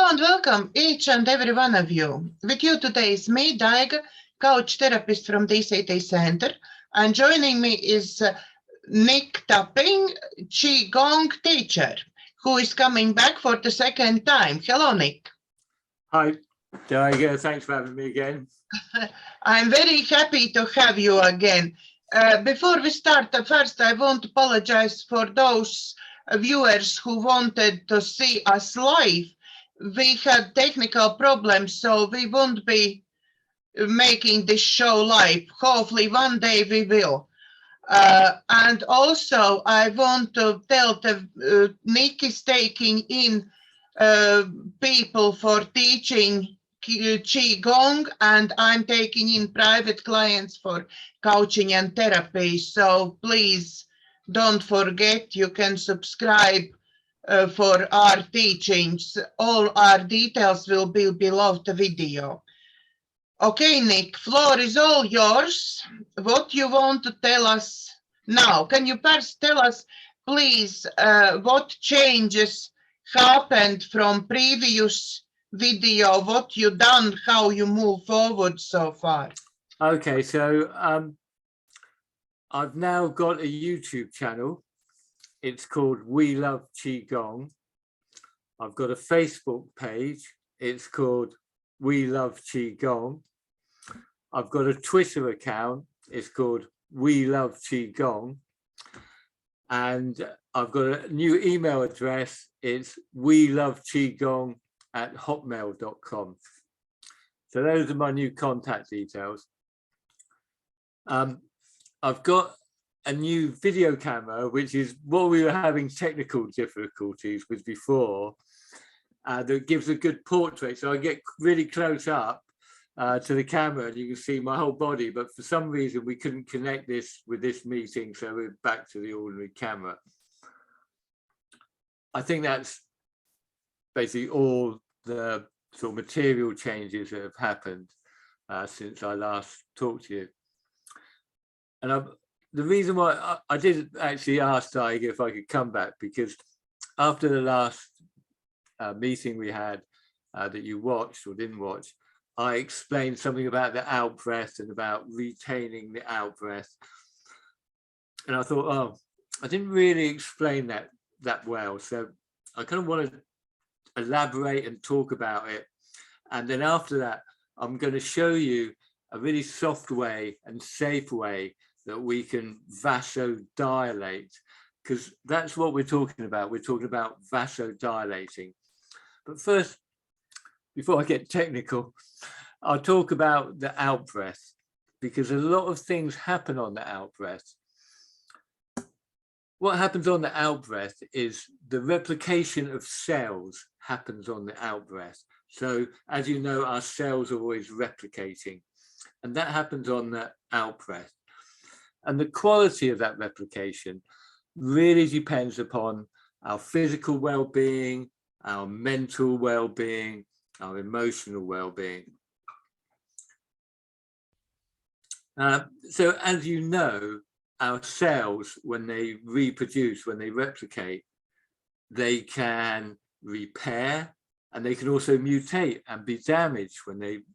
and welcome each and every one of you. With you today is me, Daiga, coach therapist from DCT Center, and joining me is Nick Tapping, Qi Gong teacher, who is coming back for the second time. Hello, Nick. Hi, Daiga. Thanks for having me again. I'm very happy to have you again. Before we start, first I want to apologize for those viewers who wanted to see us live. We had technical problems, so we won't be making this show live. Hopefully one day we will. And also I want to tell that Nick is taking in people for teaching Qi Gong, and I'm taking in private clients for coaching and therapy. So please don't forget, you can subscribe for our teachings. All our details will be below the video. Okay, Nick, floor is all yours. What you want to tell us now? Can you first tell us, please, what changes happened from previous video, what you done, how you move forward so far? Okay, so I've now got a YouTube channel. It's called We Love Qi Gong. I've got a Facebook page. It's called We Love Qi Gong. I've got a Twitter account. It's called We Love Qi Gong. And I've got a new email address. It's weloveqigong@hotmail.com. So those are my new contact details. I've got a new video camera, which is what we were having technical difficulties with before, that gives a good portrait. So I get really close up to the camera and you can see my whole body, but for some reason we couldn't connect this with this meeting, so we're back to the ordinary camera. I think that's basically all the sort of material changes that have happened since I last talked to you. And the reason why I did actually ask Daiga if I could come back, because after the last meeting we had that you watched or didn't watch, I explained something about the out breath and about retaining the out breath. And I thought, oh, I didn't really explain that well. So I kind of want to elaborate and talk about it. And then after that, I'm going to show you a really soft way and safe way that we can vasodilate, because that's what we're talking about. We're talking about vasodilating. But first, before I get technical, I'll talk about the out breath, because a lot of things happen on the out breath. What happens on the out breath is the replication of cells happens on the out breath. So as you know, our cells are always replicating, and that happens on the out breath. And the quality of that replication really depends upon our physical well-being, our mental well-being, our emotional well-being. So as you know, our cells, when they reproduce, when they replicate, they can repair and they can also mutate and be damaged when they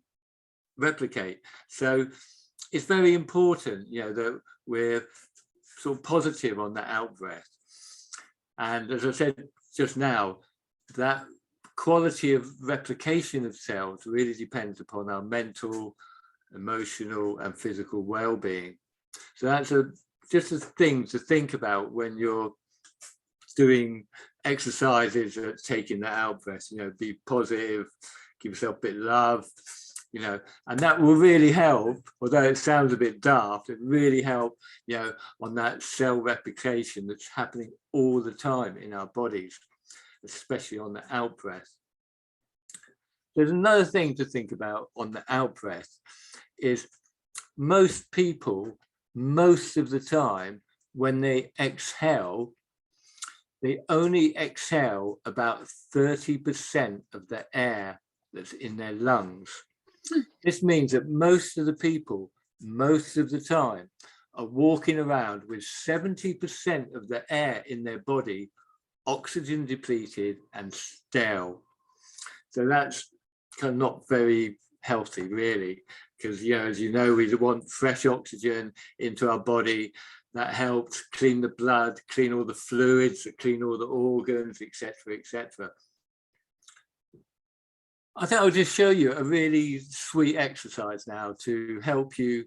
replicate. So it's very important, you know, that we're sort of positive on that out breath. And as I said just now, that quality of replication of cells really depends upon our mental, emotional and physical well-being. So that's just a thing to think about when you're doing exercises, taking that out breath. You know, be positive, give yourself a bit of love, you know, and that will really help. Although it sounds a bit daft, it really help, you know, on that cell replication that's happening all the time in our bodies, especially on the out breath. There's another thing to think about on the out breath is most people, most of the time, when they exhale, they only exhale about 30% of the air that's in their lungs. This means that most of the people, most of the time, are walking around with 70% of the air in their body oxygen depleted and stale. So that's kind of not very healthy, really, because, you know, as you know, we want fresh oxygen into our body. That helps clean the blood, clean all the fluids, clean all the organs, etc., etc. I think I'll just show you a really sweet exercise now to help you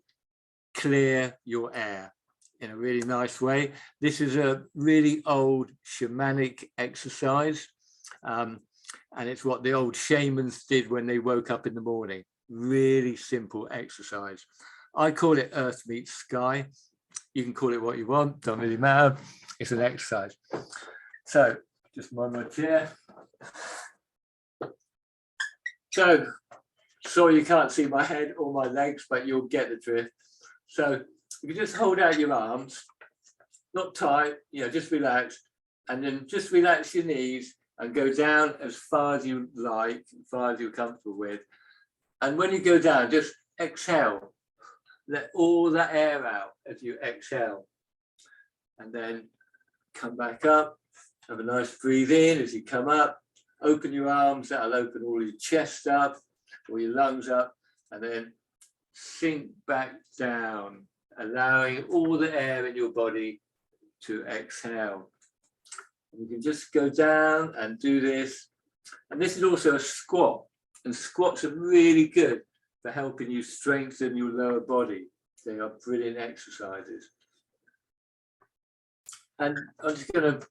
clear your air in a really nice way. This is a really old shamanic exercise, and it's what the old shamans did when they woke up in the morning. Really simple exercise. I call it Earth Meets Sky. You can call it what you want, don't really matter. It's an exercise. So just mind my chair. So sorry you can't see my head or my legs, but you'll get the drift. So you just hold out your arms, not tight, you know, just relax, and then just relax your knees and go down as far as you like, as far as you're comfortable with. And when you go down, just exhale. Let all that air out as you exhale. And then come back up, have a nice breathe in as you come up, open your arms, that'll open all your chest up, all your lungs up, and then sink back down, allowing all the air in your body to exhale. And you can just go down and do this. And this is also a squat, and squats are really good for helping you strengthen your lower body. They are brilliant exercises. And I'm just going to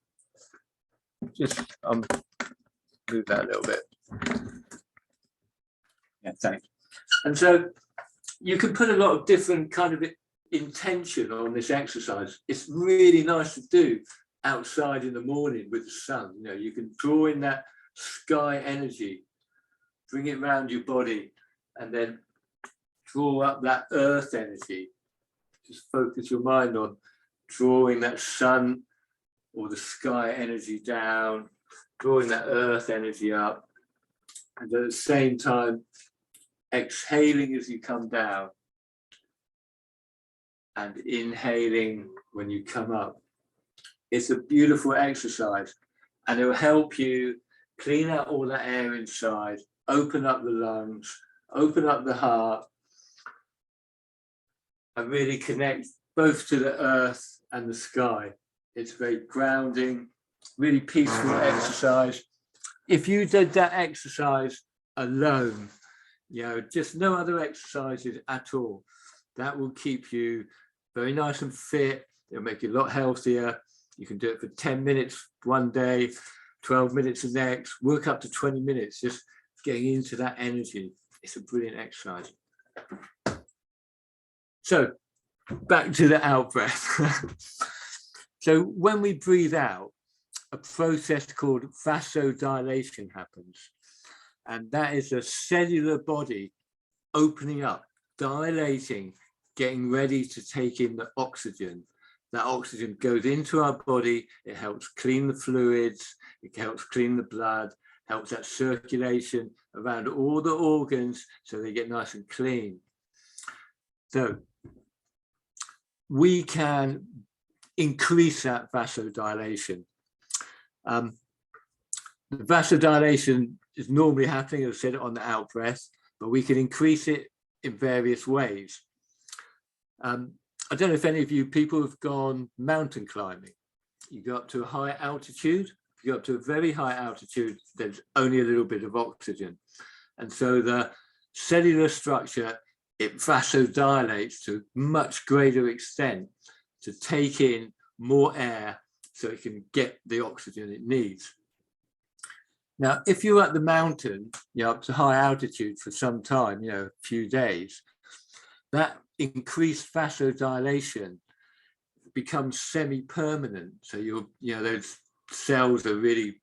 move that a little bit. Yeah, thanks. And so you can put a lot of different kind of intention on this exercise. It's really nice to do outside in the morning with the sun. You know, you can draw in that sky energy, bring it around your body, and then draw up that earth energy. Just focus your mind on drawing that sun or the sky energy down, drawing that earth energy up, and at the same time exhaling as you come down and inhaling when you come up. It's a beautiful exercise, and it will help you clean out all that air inside, open up the lungs, open up the heart, and really connect both to the earth and the sky. It's very grounding, really peaceful exercise. If you did that exercise alone, you know, just no other exercises at all, that will keep you very nice and fit. It'll make you a lot healthier. You can do it for 10 minutes one day, 12 minutes the next, work up to 20 minutes, just getting into that energy. It's a brilliant exercise. So back to the out breath. So when we breathe out, a process called vasodilation happens. And that is a cellular body opening up, dilating, getting ready to take in the oxygen. That oxygen goes into our body. It helps clean the fluids. It helps clean the blood, helps that circulation around all the organs so they get nice and clean. So we can increase that vasodilation. The vasodilation is normally happening, as I said, on the out breath, but we can increase it in various ways. I don't know if any of you people have gone mountain climbing. You go up to a high altitude. If you go up to a very high altitude, there's only a little bit of oxygen. And so the cellular structure, it vasodilates to a much greater extent to take in more air so it can get the oxygen it needs. Now, if you're at the mountain, you're up to high altitude for some time, you know, a few days, that increased vasodilation becomes semi-permanent. So those cells are really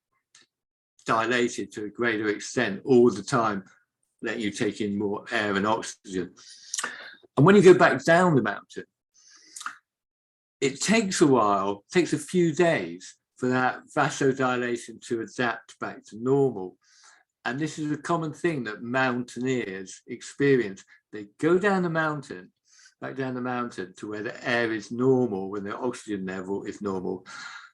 dilated to a greater extent all the time, letting you take in more air and oxygen. And when you go back down the mountain, it takes a while, takes a few days for that vasodilation to adapt back to normal. And this is a common thing that mountaineers experience. They go down the mountain, back down the mountain to where the air is normal, when the oxygen level is normal.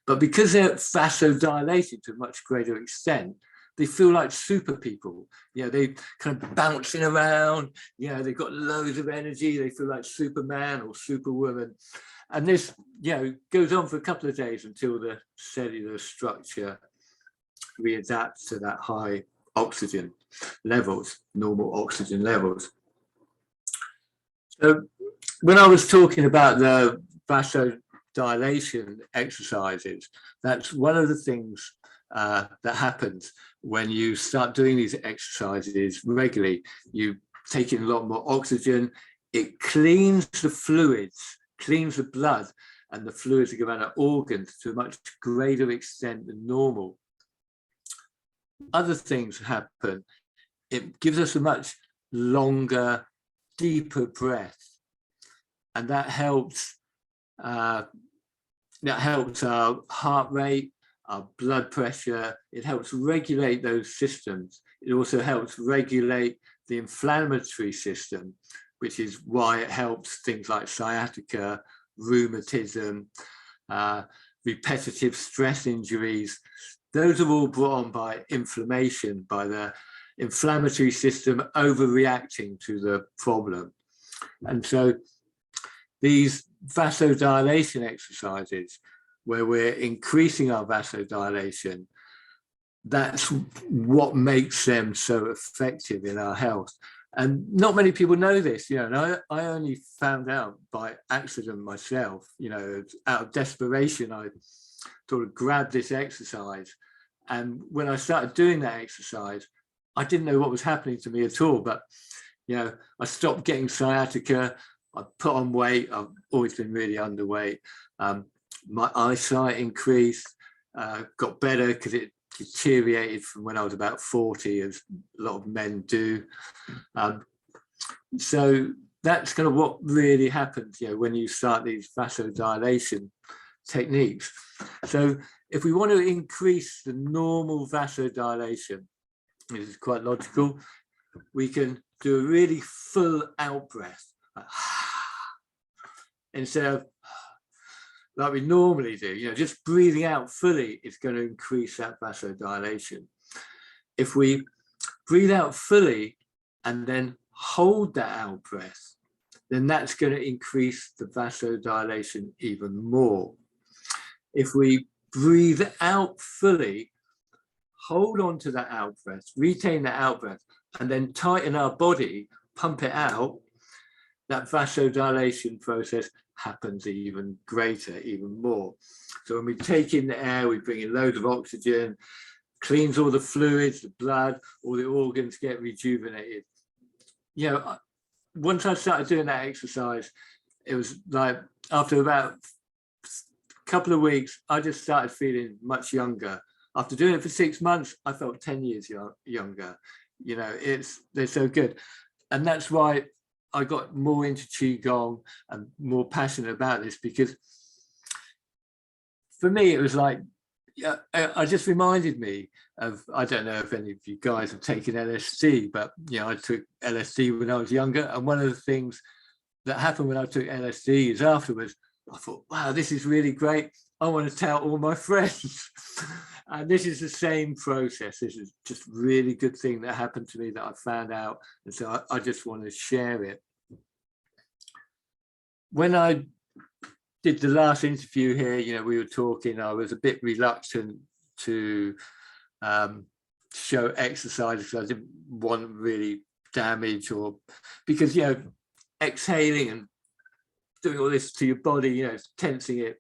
But because they're vasodilated to a much greater extent, they feel like super people. You know, they kind of bouncing around, you know, they've got loads of energy, they feel like Superman or Superwoman. And this, you know, goes on for a couple of days until the cellular structure readapts to that high oxygen levels, normal oxygen levels. So when I was talking about the vasodilation exercises, that's one of the things that happens when you start doing these exercises regularly. You take in a lot more oxygen, it cleans the fluids, cleans the blood and the fluids that go around our organs to a much greater extent than normal. Other things happen. It gives us a much longer, deeper breath, and that helps our heart rate, our blood pressure. It helps regulate those systems. It also helps regulate the inflammatory system, which is why it helps things like sciatica, rheumatism, repetitive stress injuries. Those are all brought on by inflammation, by the inflammatory system overreacting to the problem. And so these vasodilation exercises, where we're increasing our vasodilation, that's what makes them so effective in our health. And not many people know this, you know, and I only found out by accident myself, you know, out of desperation, I sort of grabbed this exercise. And when I started doing that exercise, I didn't know what was happening to me at all, but, you know, I stopped getting sciatica, I put on weight, I've always been really underweight. My eyesight increased, got better because it deteriorated from when I was about 40, as a lot of men do. So that's kind of what really happens, you know, when you start these vasodilation techniques. So if we want to increase the normal vasodilation, this is quite logical, we can do a really full out breath, instead of like we normally do, you know, just breathing out fully is going to increase that vasodilation. If we breathe out fully and then hold that out breath, then that's going to increase the vasodilation even more. If we breathe out fully, hold on to that out breath, retain that out breath, and then tighten our body, pump it out, that vasodilation process happens even greater, even more. So when we take in the air, we bring in loads of oxygen, cleans all the fluids, the blood, all the organs get rejuvenated. You know, once I started doing that exercise, it was like after about a couple of weeks, I just started feeling much younger. After doing it for 6 months, I felt 10 years younger. You know, they're so good. And that's why I got more into Qi Gong and more passionate about this, because for me, it was like, I just reminded me of, I don't know if any of you guys have taken LSD, but, you know, I took LSD when I was younger. And one of the things that happened when I took LSD is afterwards, I thought, wow, this is really great. I want to tell all my friends. And this is the same process. This is just a really good thing that happened to me that I found out. And so I just want to share it. When I did the last interview here, you know, we were talking, I was a bit reluctant to show exercise because I didn't want really damage, or because, you know, exhaling and doing all this to your body, you know, tensing it,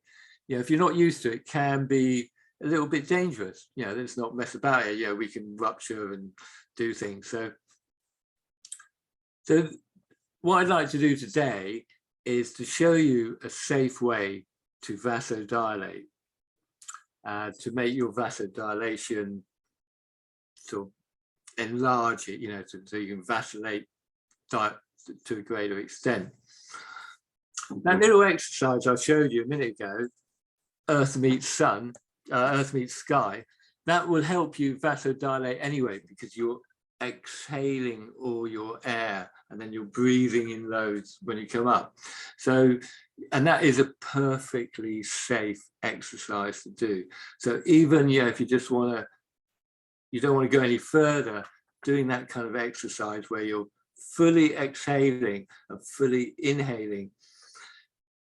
you know, if you're not used to it, can be a little bit dangerous. You know, let's not mess about it. You know, we can rupture and do things. So what I'd like to do today is to show you a safe way to vasodilate, to make your vasodilation sort of enlarge it, you know, so you can vasodilate to a greater extent. That little exercise I showed you a minute ago, Earth meets sun, Earth meets sky, that will help you vasodilate anyway, because you're exhaling all your air and then you're breathing in loads when you come up. So, and that is a perfectly safe exercise to do. So even, yeah, if you just want to you don't want to go any further, doing that kind of exercise where you're fully exhaling and fully inhaling,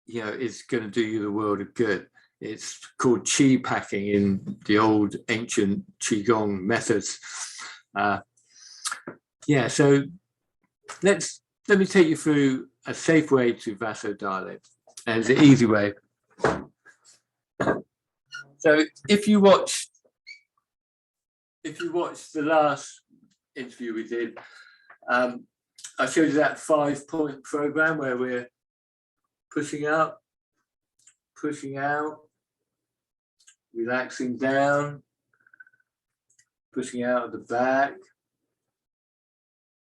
you know, is going to do you the world of good. It's called Qi packing in the old ancient Qi Gong methods. Yeah, so let me take you through a safe way to vasodilate, and it's an easy way. So if you watched the last interview we did, I showed you that 5-point program where we're pushing up, pushing out, relaxing down, pushing out of the back,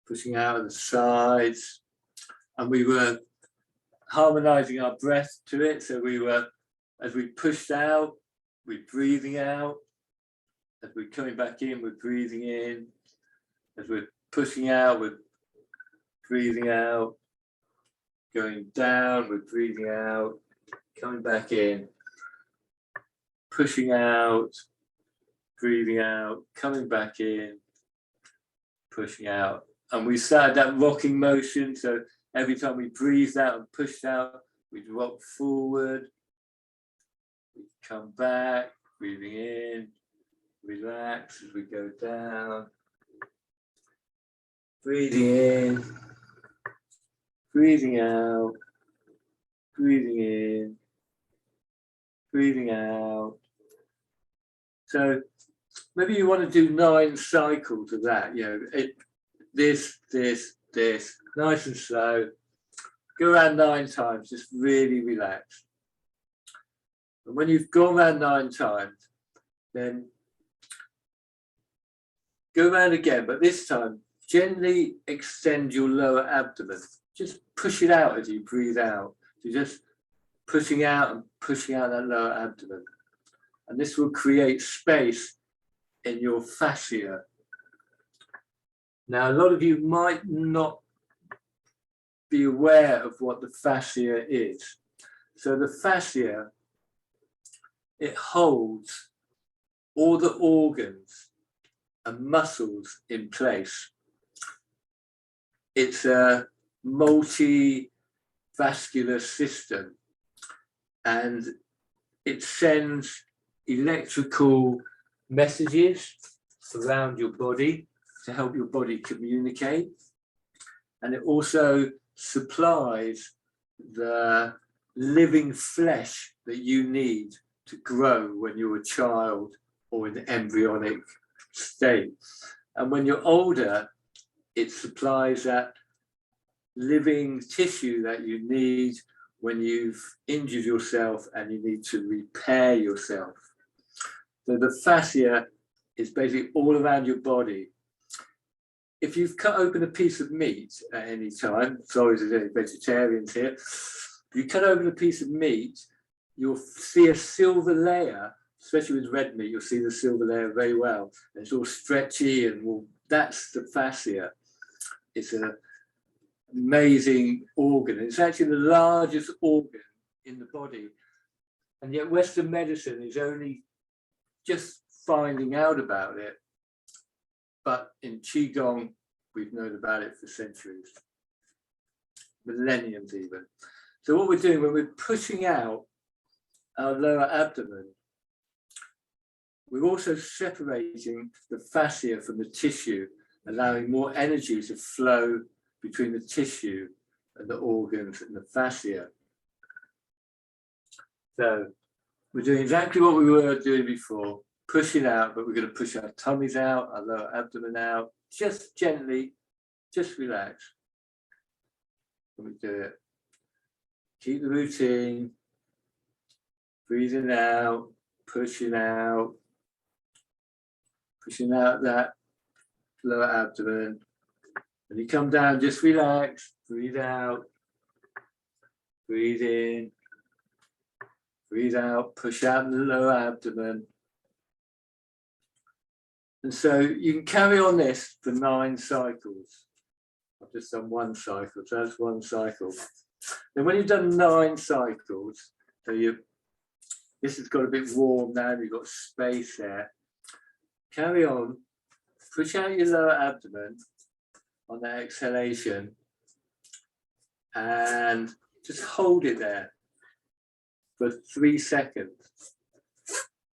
pushing out of the sides, and we were harmonizing our breath to it. So we were, as we pushed out, we're breathing out. As we're coming back in, we're breathing in. As we're pushing out, we're breathing out. Going down, we're breathing out. Coming back in. Pushing out, breathing out, coming back in, pushing out. And we started that rocking motion. So every time we breathed out and pushed out, we'd rock forward. We'd come back, breathing in, relax as we go down. Breathing in, breathing out, breathing in, breathing out. So maybe you want to do 9 cycles of that, you know, this, nice and slow. Go around 9 times, just really relax. And when you've gone around 9 times, then go around again, but this time, gently extend your lower abdomen. Just push it out as you breathe out. So just pushing out and pushing out that lower abdomen. And this will create space in your fascia. Now, a lot of you might not be aware of what the fascia is. So the fascia, it holds all the organs and muscles in place. It's a multi-vascular system, and it sends electrical messages around your body to help your body communicate. And it also supplies the living flesh that you need to grow when you're a child or in the embryonic state. And when you're older, it supplies that living tissue that you need when you've injured yourself and you need to repair yourself. So the fascia is basically all around your body. If you've cut open a piece of meat at any time, sorry if there's any vegetarians here, you cut open a piece of meat, you'll see a silver layer, especially with red meat, you'll see the silver layer very well. And it's all stretchy, and well, that's the fascia. It's an amazing organ. It's actually the largest organ in the body. And yet Western medicine is only just finding out about it. But in Qigong, we've known about it for centuries, millenniums even. So what we're doing when we're pushing out our lower abdomen, we're also separating the fascia from the tissue, allowing more energy to flow between the tissue and the organs and the fascia. So we're doing exactly what we were doing before, pushing out, but we're going to push our tummies out, our lower abdomen out, just gently, just relax. When we do it, keep the routine, breathing out that lower abdomen. When you come down, just relax, breathe out, breathe in, breathe out, push out the lower abdomen. And so you can carry on this for 9 cycles. I've just done 1 cycle, so that's 1 cycle. Then when you've done 9 cycles, so this has got a bit warm now, you've got space there. Carry on push out your lower abdomen on the exhalation and just hold it there for 3 seconds.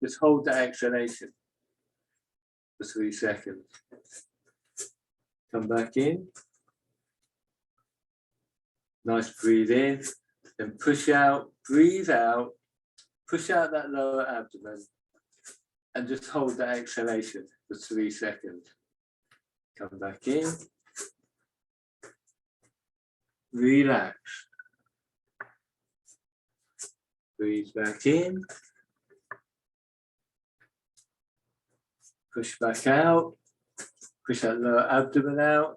Just hold the exhalation for 3 seconds. Come back in. Nice, breathe in, then push out, breathe out, push out that lower abdomen, and just hold that exhalation for 3 seconds. Come back in. Relax. Breathe back in. Push back out. Push that lower abdomen out.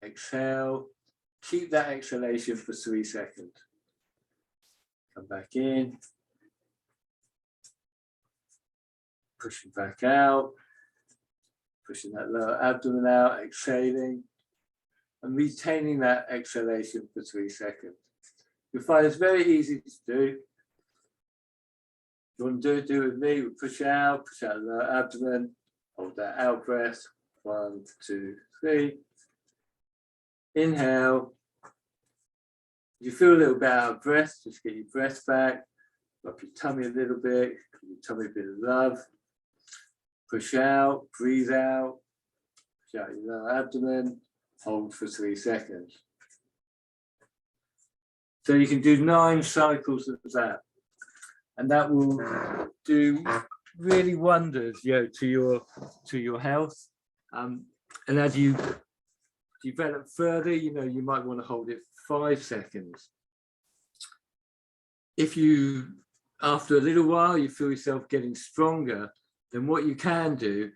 Exhale. Keep that exhalation for 3 seconds. Come back in. Pushing back out. Pushing that lower abdomen out, exhaling. And retaining that exhalation for 3 seconds. You'll find it's very easy to do. If you want to do it with me. We'll push out the lower abdomen, hold that out breath. 1, 2, 3. Inhale. If you feel a little bit out of breath, just get your breath back. Rub your tummy a little bit, give your tummy a bit of love. Push out, breathe out. Push out your lower abdomen. Hold for 3 seconds. So you can do 9 cycles of that. And that will do really wonders, to your health. And as you develop further, you might want to hold it 5 seconds. If you, after a little while, you feel yourself getting stronger, then what you can do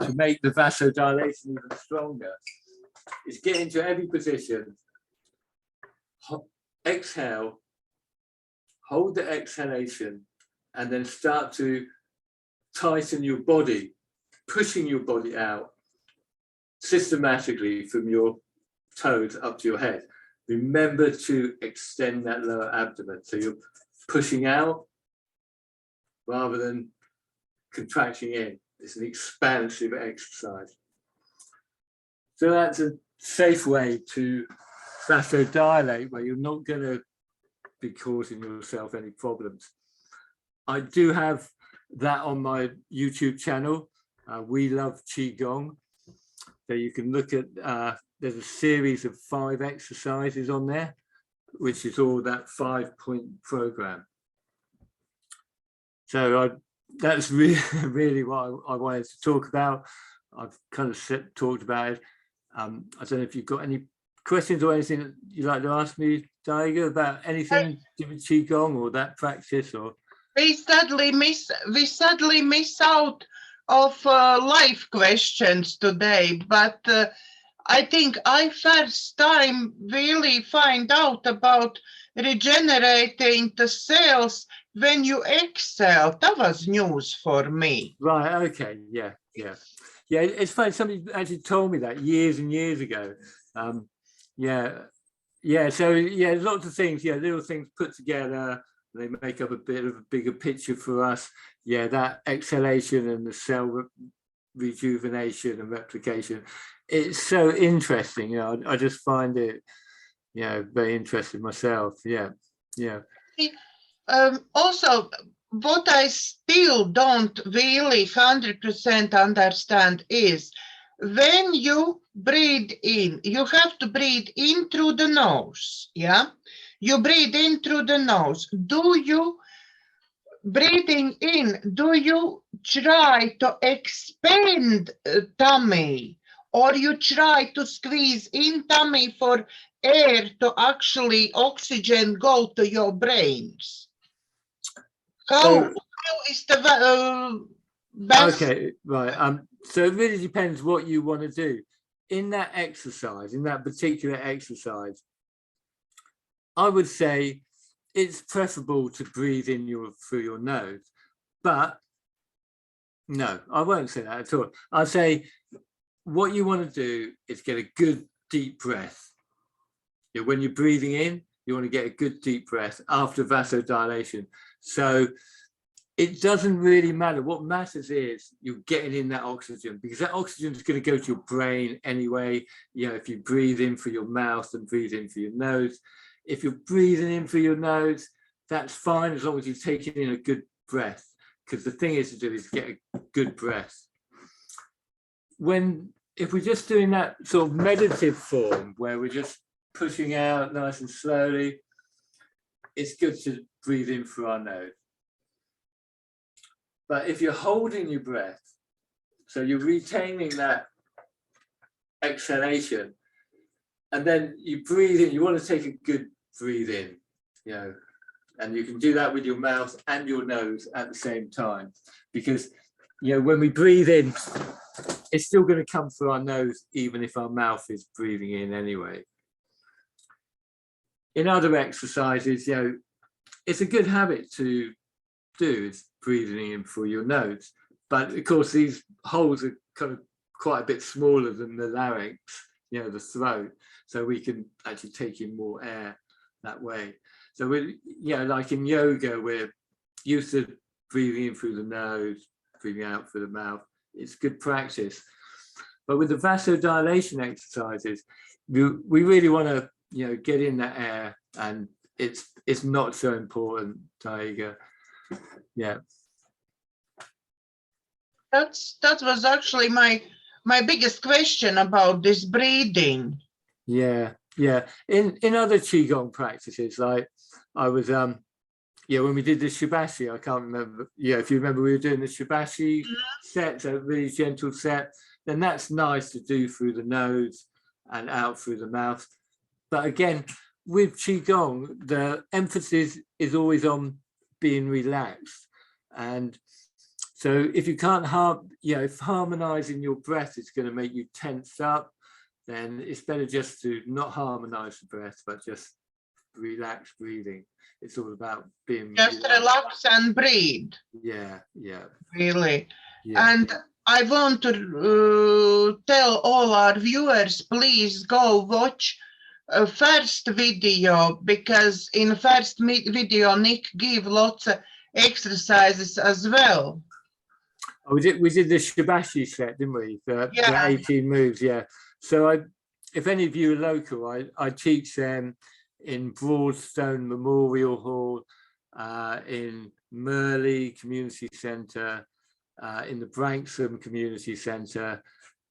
to make the vasodilation even stronger is get into every position, exhale, hold the exhalation, and then start to tighten your body, pushing your body out systematically from your toes up to your head. Remember to extend that lower abdomen. So you're pushing out rather than contracting in. It's an expansive exercise. So that's a safe way to vasodilate where you're not going to be causing yourself any problems. I do have that on my YouTube channel. We love Qi Gong. So you can look at, there's a series of 5 exercises on there, which is all that 5-point program. So that's really what I wanted to talk about. I've kind of talked about it. I don't know if you've got any questions or anything that you'd like to ask me, Daiga, about anything to do with Qi Gong or that practice, or? We sadly miss out of live questions today, but I think I first time really find out about regenerating the cells when you exhale. That was news for me. Right, okay, yeah. It's funny, somebody actually told me that years and years ago. So there's lots of things, little things put together. They make up a bit of a bigger picture for us. Yeah, that exhalation and the cell rejuvenation and replication. It's so interesting. I just find it, very interesting myself. Yeah. Also, what I still don't really 100% understand is when you breathe in, you have to breathe in through the nose. Yeah. You breathe in through the nose. Breathing in, do you try to expand tummy, or you try to squeeze in tummy for air to actually oxygen go to your brains? How is the best? Okay, right. So it really depends what you want to do. In that exercise, in that particular exercise, I would say it's preferable to breathe in through your nose, but no, I won't say that at all. I'd say what you want to do is get a good deep breath. When you're breathing in, you want to get a good deep breath after vasodilation. So it doesn't really matter. What matters is you're getting in that oxygen, because that oxygen is going to go to your brain anyway. You know, if you breathe in through your mouth and breathe in through your nose. If you're breathing in through your nose, that's fine as long as you've taken in a good breath, because the thing is to do is get a good breath. If we're just doing that sort of meditative form where we're just pushing out nice and slowly, it's good to breathe in through our nose. But if you're holding your breath, so you're retaining that exhalation, and then you breathe in, you want to take a good breathe in, you know, and you can do that with your mouth and your nose at the same time, because, you know, when we breathe in, it's still going to come through our nose, even if our mouth is breathing in anyway. In other exercises, you know, it's a good habit to do, is breathing in through your nose. But of course, these holes are kind of quite a bit smaller than the larynx, you know, the throat. So we can actually take in more air that way. So we, you know, like in yoga, we're used to breathing in through the nose, breathing out through the mouth. It's good practice. But with the vasodilation exercises, we really want to, you know, get in that air, and it's not so important, Daiga. Yeah. That was actually my biggest question about this breathing. Yeah, yeah. In other Qigong practices, like I was yeah, when we did the Shibashi, I can't remember. Yeah, if you remember, we were doing the Shibashi set, so really gentle set. Then that's nice to do through the nose and out through the mouth. But again, with Qigong, the emphasis is always on being relaxed. And so if you can't if harmonizing your breath is going to make you tense up, then it's better just to not harmonize the breath, but just relax breathing. It's all about being just relax and breathe. Yeah, yeah. Really. Yeah. And I want to tell all our viewers, please go watch first video, because in first video Nick gave lots of exercises as well. Oh, we did the Shibashi set, didn't we? The 18 moves, yeah. So if any of you are local, I teach them in Broadstone Memorial Hall, in Merley Community Centre, in the Branksome Community Centre,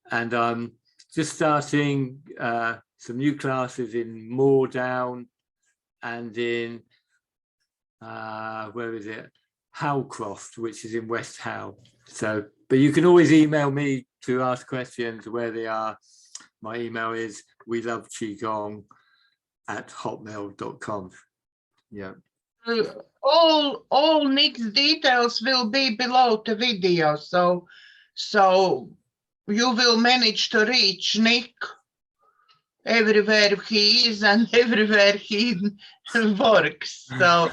and I'm just starting some new classes in Moordown and in where is it? Howcroft, which is in West Howe. So, but you can always email me to ask questions where they are. My email is weloveqigong@hotmail.com. Yeah. All Nick's details will be below the video, so you will manage to reach Nick everywhere he is and everywhere he works. So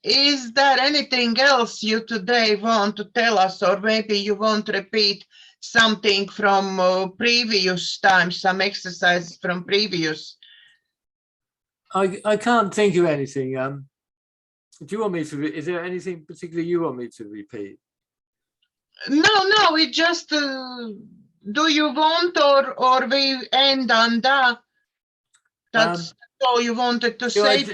is there anything else you today want to tell us, or maybe you want to repeat something from previous times, some exercises from previous? I can't think of anything. Do you want me to? Is there anything particular you want me to repeat? No. We just do you want, or we end on that? That's all you wanted to say.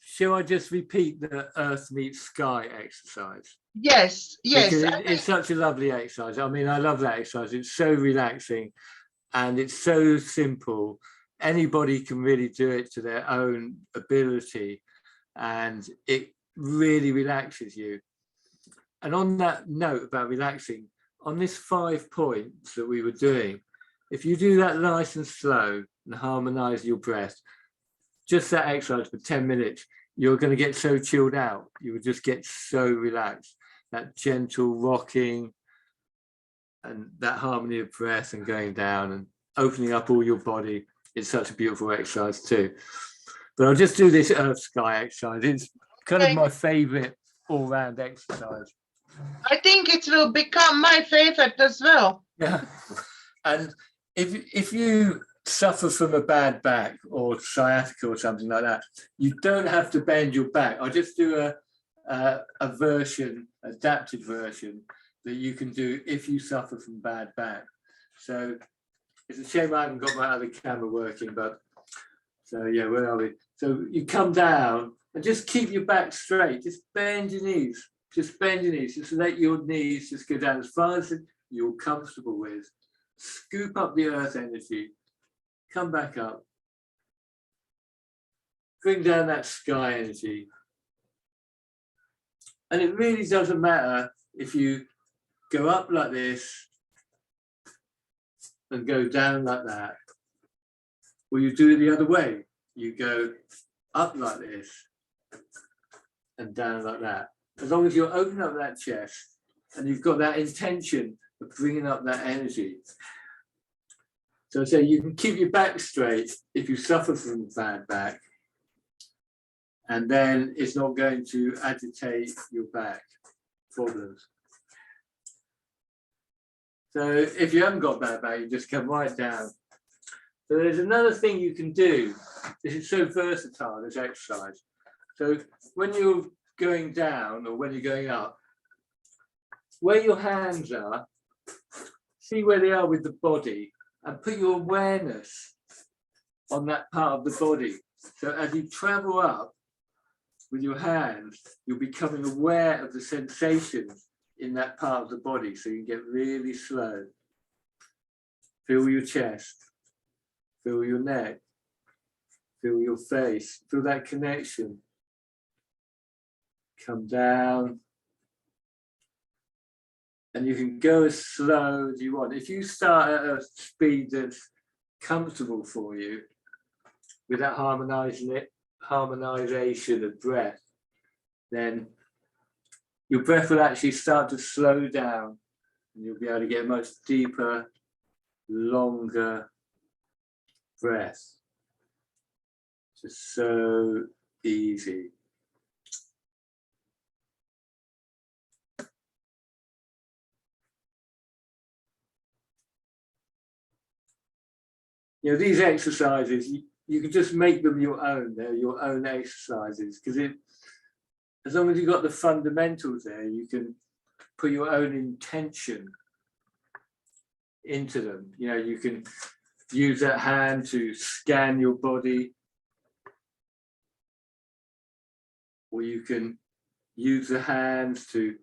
Shall I just repeat the Earth Meets Sky exercise? Yes. Because it's such a lovely exercise. I mean, I love that exercise. It's so relaxing and it's so simple. Anybody can really do it to their own ability, and it really relaxes you. And on that note about relaxing, on this 5 points that we were doing, if you do that nice and slow and harmonize your breath, just that exercise for 10 minutes, you're going to get so chilled out. You will just get so relaxed. That gentle rocking and that harmony of breath and going down and opening up all your body. It's such a beautiful exercise too. But I'll just do this Earth Sky exercise. It's kind of my favorite all-round exercise. I think it will become my favorite as well. Yeah. And if you suffer from a bad back or sciatica or something like that, you don't have to bend your back. I'll just do a version, adapted version that you can do if you suffer from bad back. So it's a shame I haven't got my other camera working, but so yeah, where are we? So you come down and just keep your back straight, just bend your knees, just let your knees just go down as far as you're comfortable with. Scoop up the earth energy, come back up, bring down that sky energy. And it really doesn't matter if you go up like this and go down like that, or you do it the other way. You go up like this and down like that. As long as you're opening up that chest and you've got that intention of bringing up that energy. So you can keep your back straight if you suffer from bad back, and then it's not going to agitate your back problems. So if you haven't got bad back, you just come right down. So there's another thing you can do. This is so versatile, this exercise. So when you're going down or when you're going up, where your hands are, see where they are with the body and put your awareness on that part of the body. So as you travel up with your hands, you're becoming aware of the sensations in that part of the body. So you can get really slow. Feel your chest, feel your neck, feel your face, feel that connection. Come down. And you can go as slow as you want. If you start at a speed that's comfortable for you, with that harmonization of breath, then your breath will actually start to slow down and you'll be able to get a much deeper, longer breath. Just so easy. You know, these exercises, you can just make them your own. They're your own exercises, because as long as you've got the fundamentals there, you can put your own intention into them. You know, you can use that hand to scan your body, or you can use the hands to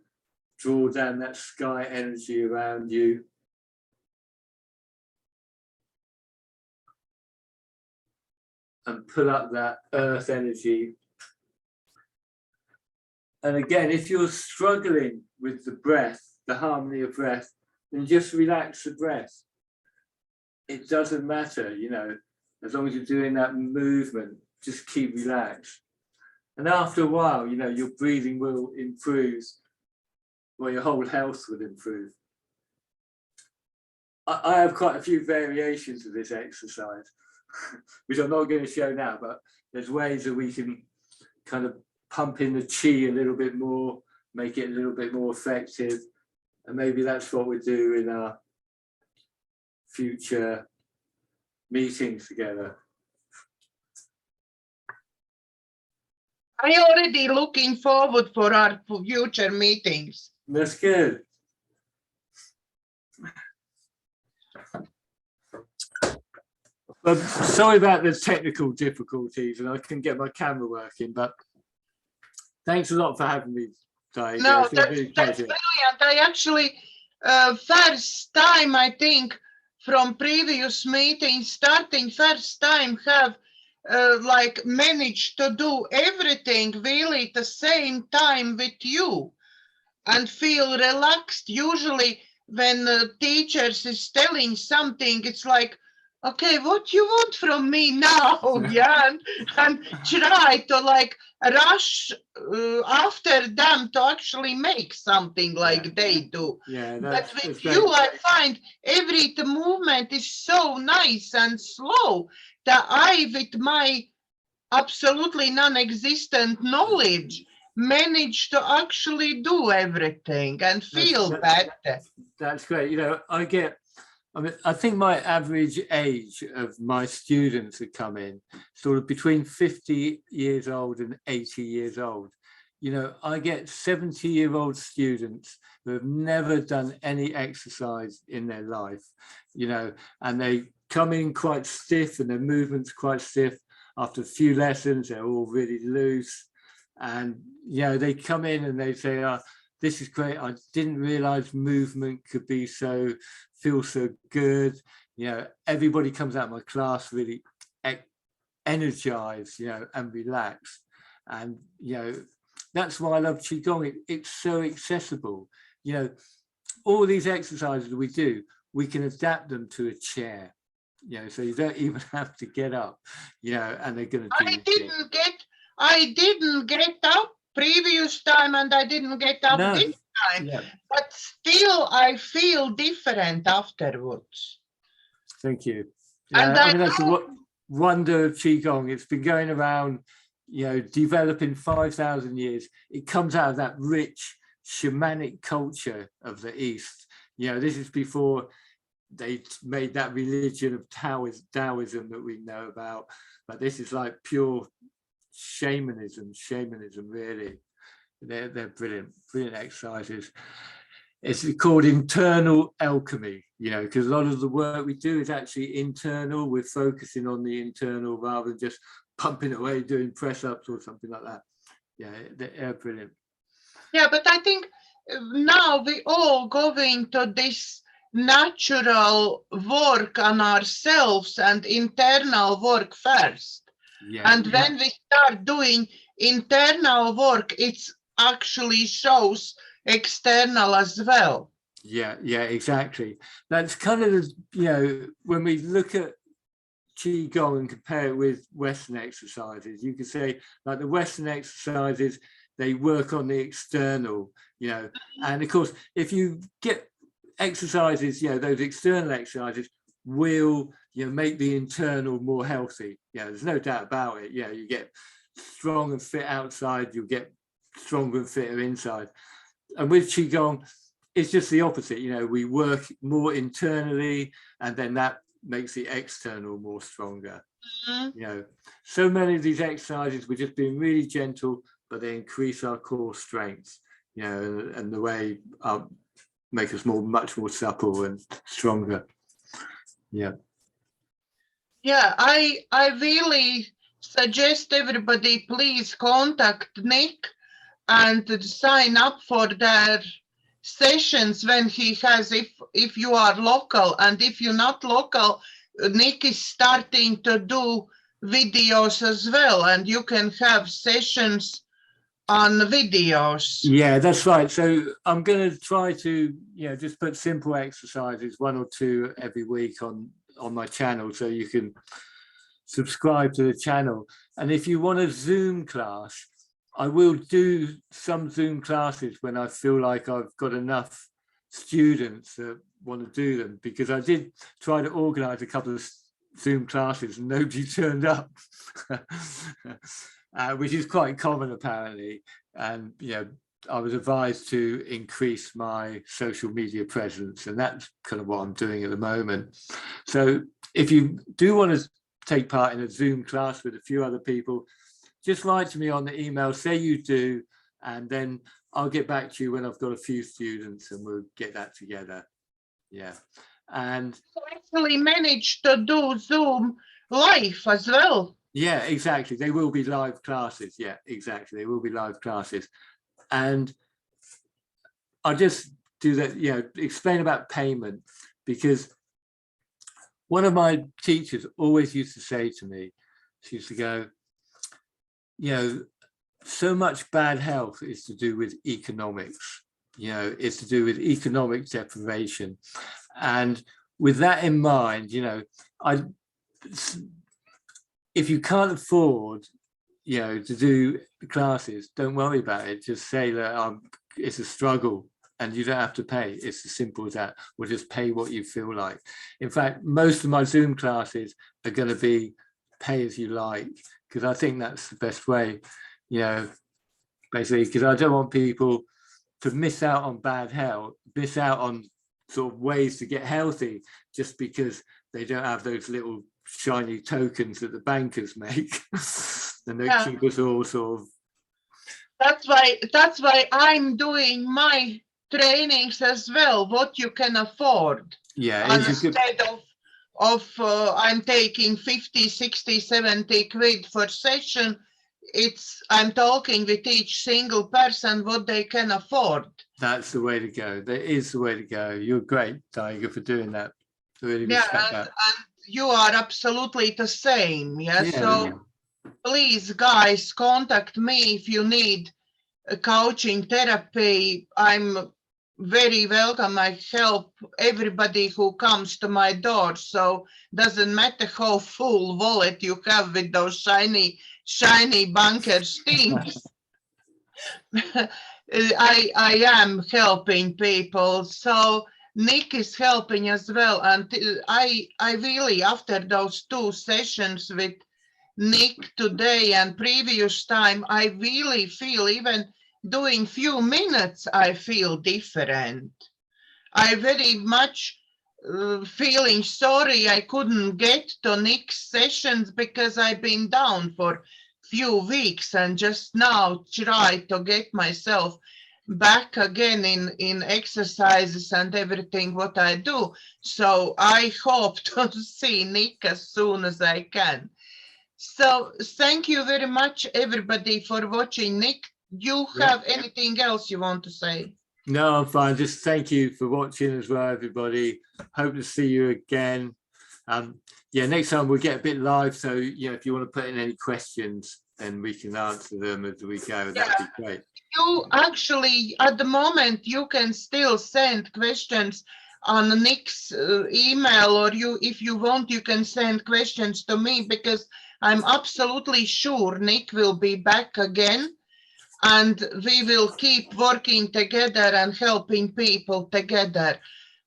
draw down that sky energy around you. And pull up that earth energy. And again, if you're struggling with the breath, the harmony of breath, then just relax the breath. It doesn't matter, you know, as long as you're doing that movement, just keep relaxed. And after a while, you know, your breathing will improve, or your whole health will improve. I have quite a few variations of this exercise, which I'm not going to show now, but there's ways that we can kind of pump in the Qi a little bit more, make it a little bit more effective. And maybe that's what we do in our future meetings together. I'm already looking forward for our future meetings. That's good. Sorry about the technical difficulties, and I couldn't get my camera working, but thanks a lot for having me, Daiga. No, that's brilliant. I actually, first time, I think, from previous meetings, starting first time, have like managed to do everything really at the same time with you and feel relaxed. Usually when teachers is telling something, it's like, okay, what you want from me now? Yeah, and try to like rush after them to actually make something like they do. Yeah, but with you, I find every movement is so nice and slow that I, with my absolutely non-existent knowledge, manage to actually do everything and feel better. That's great. You know, I think my average age of my students that come in, sort of between 50 years old and 80 years old. you know, I get 70-year-old students who have never done any exercise in their life, you know, and they come in quite stiff and their movement's quite stiff. After a few lessons, they're all really loose. And, you know, they come in and they say, oh, this is great. I didn't realize movement could be feel so good. You know, everybody comes out of my class really energized, you know, and relaxed. And, you know, that's why I love Qi Gong. It's so accessible. You know, all these exercises we do, we can adapt them to a chair. You know, so you don't even have to get up, you know, and they're going to do I didn't get up previous time and I didn't get up this time, but still I feel different afterwards. Thank you. And I mean, that's the wonder of Qi Gong. It's been going around, you know, developing 5,000 years. It comes out of that rich shamanic culture of the East. You know, this is before they made that religion of Taoism that we know about, but this is like pure shamanism really. They're brilliant exercises. It's called internal alchemy, you know, because a lot of the work we do is actually internal. We're focusing on the internal rather than just pumping away doing press-ups or something like that. Yeah, they're brilliant. Yeah, but I think now we all going to this natural work on ourselves and internal work first. And when we start doing internal work, it actually shows external as well. Yeah, exactly. That's kind of, you know, when we look at Qi Gong and compare it with Western exercises, you can say like the Western exercises, they work on the external, you know, and of course, if you get exercises, you know, those external exercises will, you know, make the internal more healthy. Yeah, there's no doubt about it. Yeah, you get strong and fit outside, you'll get stronger and fitter inside. And with Qi Gong, it's just the opposite. You know, we work more internally, and then that makes the external more stronger. You know, so many of these exercises, we're just being really gentle, but they increase our core strength, you know, and the way make us much more supple and stronger. Yeah, I really suggest everybody please contact Nick and sign up for their sessions when he has, if you are local, and if you're not local, Nick is starting to do videos as well, and you can have sessions on videos. Yeah, that's right. So I'm going to try to, you know, just put simple exercises, 1 or 2 every week on my channel, so you can subscribe to the channel. And if you want a Zoom class, I will do some Zoom classes when I feel like I've got enough students that want to do them, because I did try to organize a couple of Zoom classes and nobody turned up, which is quite common apparently. And, you know, I was advised to increase my social media presence, and that's kind of what I'm doing at the moment. So if you do want to take part in a Zoom class with a few other people, just write to me on the email, say you do, and then I'll get back to you when I've got a few students and we'll get that together. Yeah. And actually managed to do Zoom live as well. Yeah, exactly. They will be live classes. Yeah, exactly. They will be live classes. And I'll just do that, you know, explain about payment, because one of my teachers always used to say to me, she used to go, you know, so much bad health is to do with economics, you know, it's to do with economic deprivation. And with that in mind, you know, if you can't afford, you know, to do classes, don't worry about it. Just say that it's a struggle and you don't have to pay. It's as simple as that. We'll just pay what you feel like. In fact, most of my Zoom classes are going to be pay as you like, because I think that's the best way, you know, basically, because I don't want people to miss out on bad health, miss out on sort of ways to get healthy just because they don't have those little shiny tokens that the bankers make and they keep us all sort of That's why I'm doing my trainings as well, what you can afford. Yeah, And it's a good. instead of I'm taking 50, 60, 70 quid for session, I'm talking with each single person what they can afford. That's the way to go. That is the way to go. You're great, Daiga, for doing that. I really Yeah, respect that. and you are absolutely the same. Yeah, Yeah. so please, guys, contact me if you need coaching therapy. I'm very welcome. I help everybody who comes to my door. So doesn't matter how full wallet you have with those shiny bankers things. I am helping people. So Nick is helping as well. And I really, after those 2 sessions with Nick today and previous time, I really feel, even doing few minutes, I feel different. I very much feeling sorry I couldn't get to Nick's sessions because I've been down for few weeks and just now try to get myself back again in exercises and everything what I do. So I hope to see Nick as soon as I can. So thank you very much, everybody, for watching. Nick, you have anything else you want to say? No, I'm fine. Just thank you for watching as well, everybody. Hope to see you again. Yeah, next time we'll get a bit live. So, if you want to put in any questions, then we can answer them as we go. That'd be great. You actually, at the moment, you can still send questions on Nick's email, or if you want, you can send questions to me, because I'm absolutely sure Nick will be back again. And we will keep working together and helping people together.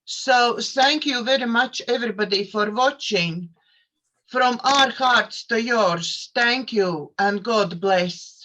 So thank you very much, everybody, for watching. From our hearts to yours, thank you and God bless.